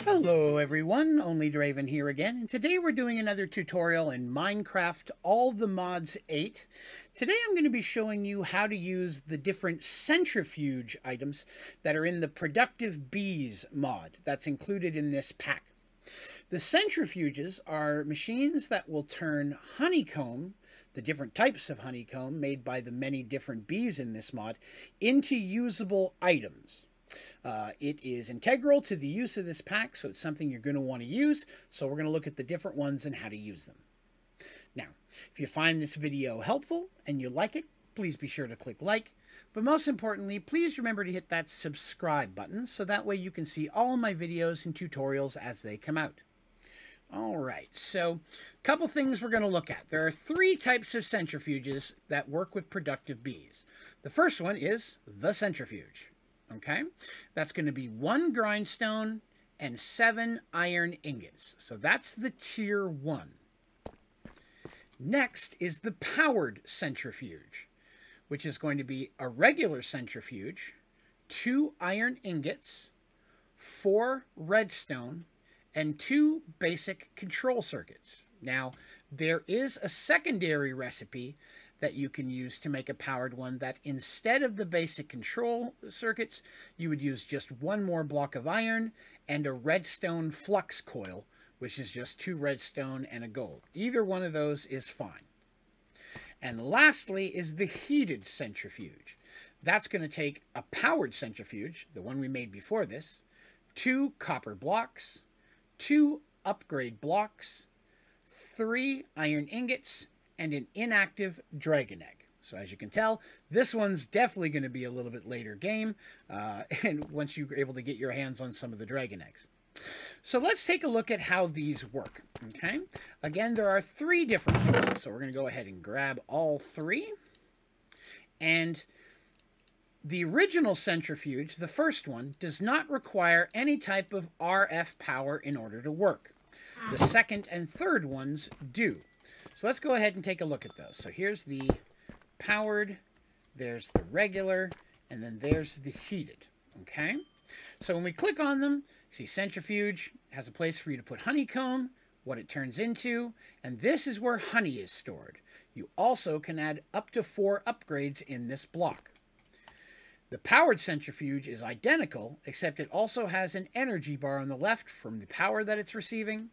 Hello everyone, Only Draven here again, and today we're doing another tutorial in Minecraft All the Mods 8. Today I'm going to be showing you how to use the different centrifuge items that are in the Productive Bees mod that's included in this pack. The centrifuges are machines that will turn honeycomb, the different types of honeycomb made by the many different bees in this mod, into usable items. It is integral to the use of this pack, so it's something you're going to want to use. So we're going to look at the different ones and how to use them. Now, if you find this video helpful and you like it, please be sure to click like. But most importantly, please remember to hit that subscribe button so that way you can see all my videos and tutorials as they come out. All right, so a couple things we're going to look at. There are three types of centrifuges that work with productive bees. The first one is the centrifuge. Okay, that's going to be 1 grindstone and 7 iron ingots. So that's the tier 1. Next is the powered centrifuge, which is going to be a regular centrifuge, 2 iron ingots, 4 redstone, and 2 basic control circuits. Now, there is a secondary recipe that you can use to make a powered one that instead of the basic control circuits, you would use just 1 more block of iron and a redstone flux coil, which is just 2 redstone and a gold. Either one of those is fine. And lastly is the heated centrifuge. That's going to take a powered centrifuge, the one we made before this, 2 copper blocks, 2 upgrade blocks, 3 iron ingots, and an inactive dragon egg. So as you can tell, this one's definitely going to be a little bit later game, and once you're able to get your hands on some of the dragon eggs. So let's take a look at how these work, okay? Again, there are 3 different ones, so we're going to go ahead and grab all 3. And the original centrifuge, the first one, does not require any type of RF power in order to work. The second and third ones do. So let's go ahead and take a look at those. So here's the powered, there's the regular, and then there's the heated, okay? So when we click on them, see centrifuge has a place for you to put honeycomb, what it turns into, and this is where honey is stored. You also can add up to 4 upgrades in this block. The powered centrifuge is identical, except it also has an energy bar on the left from the power that it's receiving.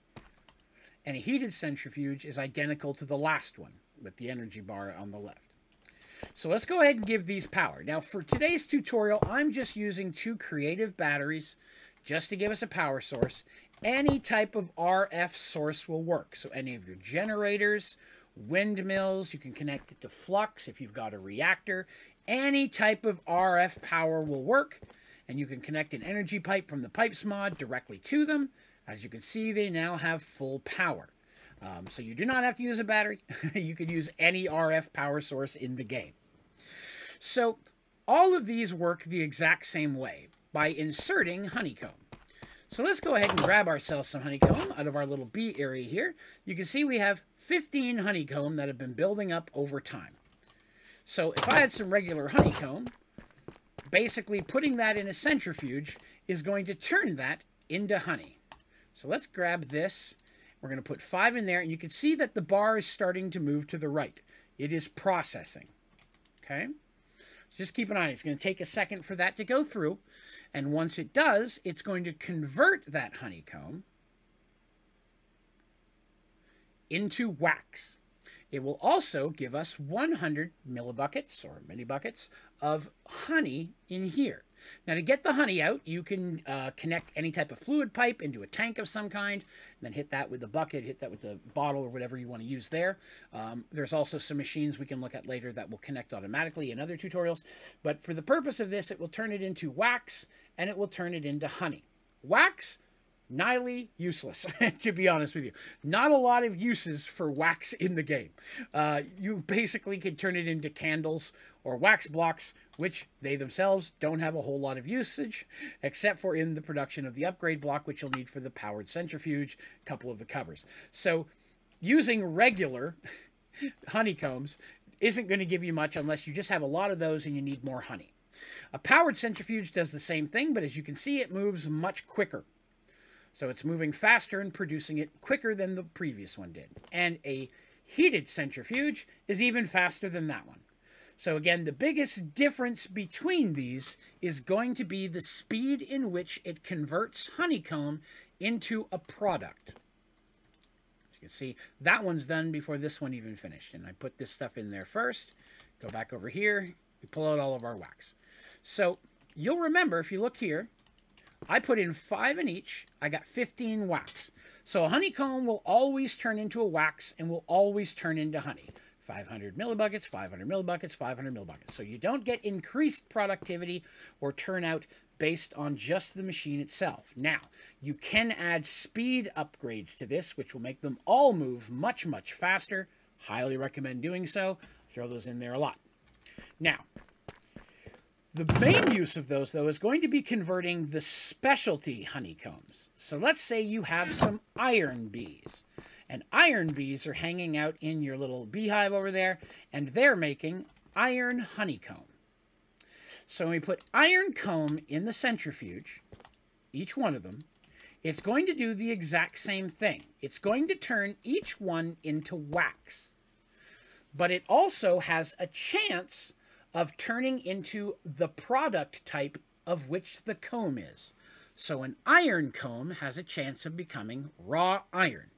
And a heated centrifuge is identical to the last one with the energy bar on the left. So let's go ahead and give these power. Now for today's tutorial, I'm just using 2 creative batteries just to give us a power source. Any type of RF source will work. So any of your generators, windmills, you can connect it to flux if you've got a reactor. Any type of RF power will work. And you can connect an energy pipe from the pipes mod directly to them. As you can see, they now have full power. So you do not have to use a battery. You can use any RF power source in the game. So all of these work the exact same way by inserting honeycomb. So let's go ahead and grab ourselves some honeycomb out of our little bee area here. You can see we have 15 honeycomb that have been building up over time. So if I had some regular honeycomb, basically putting that in a centrifuge is going to turn that into honey. So let's grab this. We're going to put 5 in there, and you can see that the bar is starting to move to the right. It is processing. Okay? So just keep an eye on it. It's going to take a second for that to go through. And once it does, it's going to convert that honeycomb into wax. It will also give us 100 millibuckets or mini buckets of honey in here. Now to get the honey out, you can connect any type of fluid pipe into a tank of some kind, and then hit that with the bucket, hit that with the bottle or whatever you want to use there. There's also some machines we can look at later that will connect automatically in other tutorials. But for the purpose of this, it will turn it into wax and it will turn it into honey. Wax, nigh useless, to be honest with you. Not a lot of uses for wax in the game. You basically could turn it into candles or wax blocks, which they themselves don't have a whole lot of usage, except for in the production of the upgrade block, which you'll need for the powered centrifuge, a couple of the covers. So using regular honeycombs isn't going to give you much unless you just have a lot of those and you need more honey. A powered centrifuge does the same thing, but as you can see, it moves much quicker. So it's moving faster and producing it quicker than the previous one did. And a heated centrifuge is even faster than that one. So again, the biggest difference between these is going to be the speed in which it converts honeycomb into a product. As you can see, that one's done before this one even finished. And I put this stuff in there first. Go back over here. We pull out all of our wax. So you'll remember, if you look here, I put in 5 in each. I got 15 wax. So a honeycomb will always turn into a wax and will always turn into honey. 500 millibuckets, 500 millibuckets, 500 millibuckets. So you don't get increased productivity or turnout based on just the machine itself. Now, you can add speed upgrades to this, which will make them all move much, much faster. Highly recommend doing so. Throw those in there a lot. Now, the main use of those, though, is going to be converting the specialty honeycombs. So let's say you have some iron bees. And iron bees are hanging out in your little beehive over there, and they're making iron honeycomb. So when we put iron comb in the centrifuge, each one of them, it's going to do the exact same thing. It's going to turn each one into wax. But it also has a chance of turning into the product type of which the comb is. So an iron comb has a chance of becoming raw iron.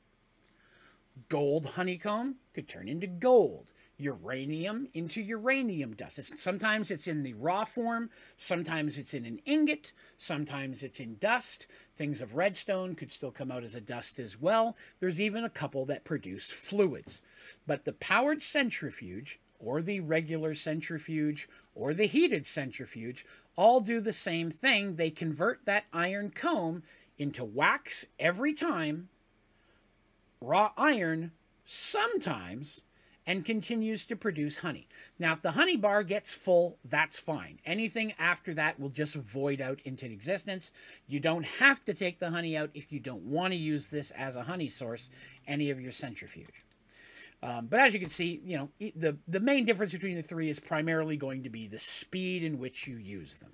Gold honeycomb could turn into gold. Uranium into uranium dust. Sometimes it's in the raw form, sometimes it's in an ingot, sometimes it's in dust. Things of redstone could still come out as a dust as well. There's even a couple that produce fluids. But the powered centrifuge, or the regular centrifuge, or the heated centrifuge, all do the same thing. They convert that iron comb into wax every time, raw iron sometimes, and continues to produce honey. Now, if the honey bar gets full, that's fine. Anything after that will just void out into existence. You don't have to take the honey out if you don't want to use this as a honey source, any of your centrifuge. But as you can see, you know, the main difference between the three is primarily going to be the speed in which you use them.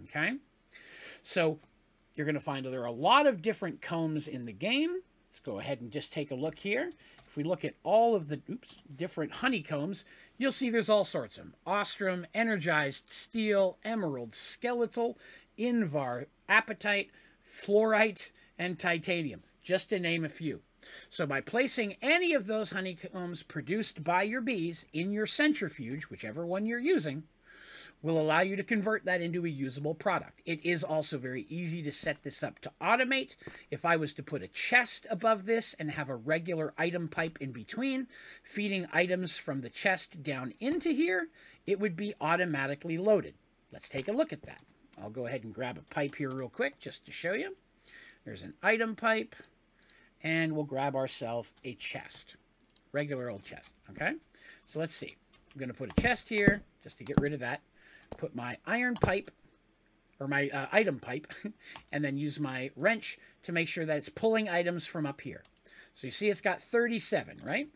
Okay? So you're going to find that there are a lot of different combs in the game. Let's go ahead and just take a look here. If we look at all of the different honeycombs, you'll see there's all sorts of them. Ostrom, energized, steel, emerald, skeletal, invar, apatite, fluorite, and titanium, just to name a few. So by placing any of those honeycombs produced by your bees in your centrifuge, whichever one you're using, will allow you to convert that into a usable product. It is also very easy to set this up to automate. If I was to put a chest above this and have a regular item pipe in between, feeding items from the chest down into here, it would be automatically loaded. Let's take a look at that. I'll go ahead and grab a pipe here real quick just to show you. There's an item pipe, and we'll grab ourselves a chest. Regular old chest, okay? So let's see. I'm going to put a chest here just to get rid of that. Put my iron pipe, or my item pipe, and then use my wrench to make sure that it's pulling items from up here. So you see it's got 37, right?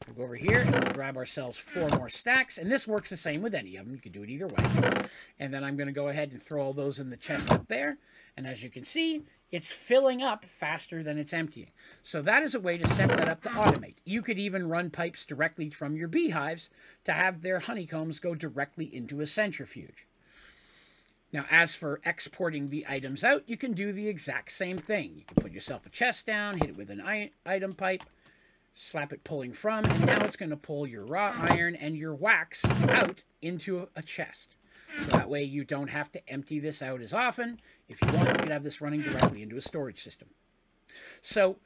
We'll go over here and we'll grab ourselves 4 more stacks, and this works the same with any of them. You can do it either way. And then I'm going to go ahead and throw all those in the chest up there, and as you can see, it's filling up faster than it's emptying. So that is a way to set that up to automate. You could even run pipes directly from your beehives to have their honeycombs go directly into a centrifuge. Now, as for exporting the items out, you can do the exact same thing. You can put yourself a chest down, hit it with an item pipe, slap it pulling from, and now it's going to pull your raw iron and your wax out into a chest. So that way you don't have to empty this out as often. If you want, you can have this running directly into a storage system. So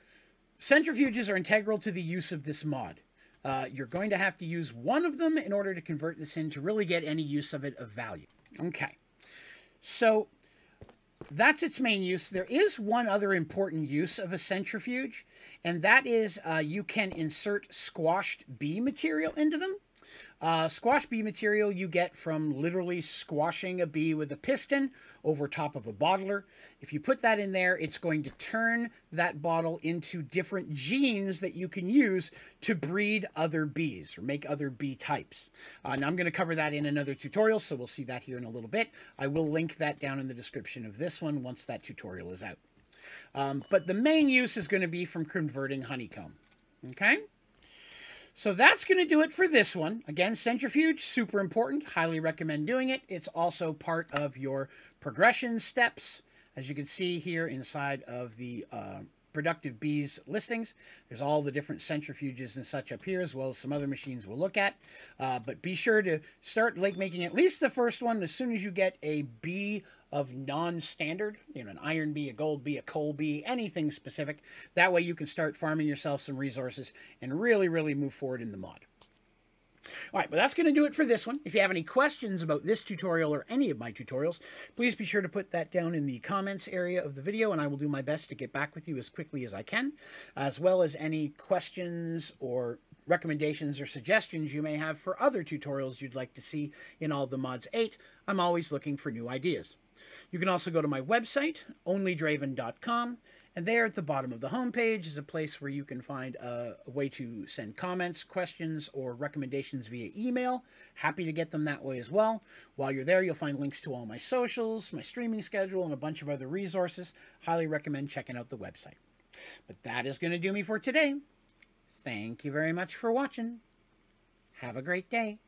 centrifuges are integral to the use of this mod. You're going to have to use one of them in order to convert this in to really get any use of it of value. Okay, so that's its main use. There is one other important use of a centrifuge, and that is you can insert squashed bee material into them. Squash bee material you get from literally squashing a bee with a piston over top of a bottler. If you put that in there, it's going to turn that bottle into different genes that you can use to breed other bees or make other bee types. Now I'm going to cover that in another tutorial, so we'll see that here in a little bit. I will link that down in the description of this one once that tutorial is out. But the main use is going to be from converting honeycomb. Okay? So that's going to do it for this one. Again, centrifuge, super important. Highly recommend doing it. It's also part of your progression steps. As you can see here inside of the Productive Bees listings, there's all the different centrifuges and such up here, as well as some other machines we'll look at. But be sure to start making at least the first one as soon as you get a bee of non-standard, an iron bee, a gold bee, a coal bee, anything specific. That way you can start farming yourself some resources and really, really move forward in the mod. All right, but that's going to do it for this one. If you have any questions about this tutorial or any of my tutorials, please be sure to put that down in the comments area of the video, and I will do my best to get back with you as quickly as I can, as well as any questions or recommendations or suggestions you may have for other tutorials you'd like to see in All the Mods 8. I'm always looking for new ideas. You can also go to my website, onlydraven.com, and there at the bottom of the homepage is a place where you can find a way to send comments, questions, or recommendations via email. Happy to get them that way as well. While you're there, you'll find links to all my socials, my streaming schedule, and a bunch of other resources. Highly recommend checking out the website. But that is going to do me for today. Thank you very much for watching. Have a great day.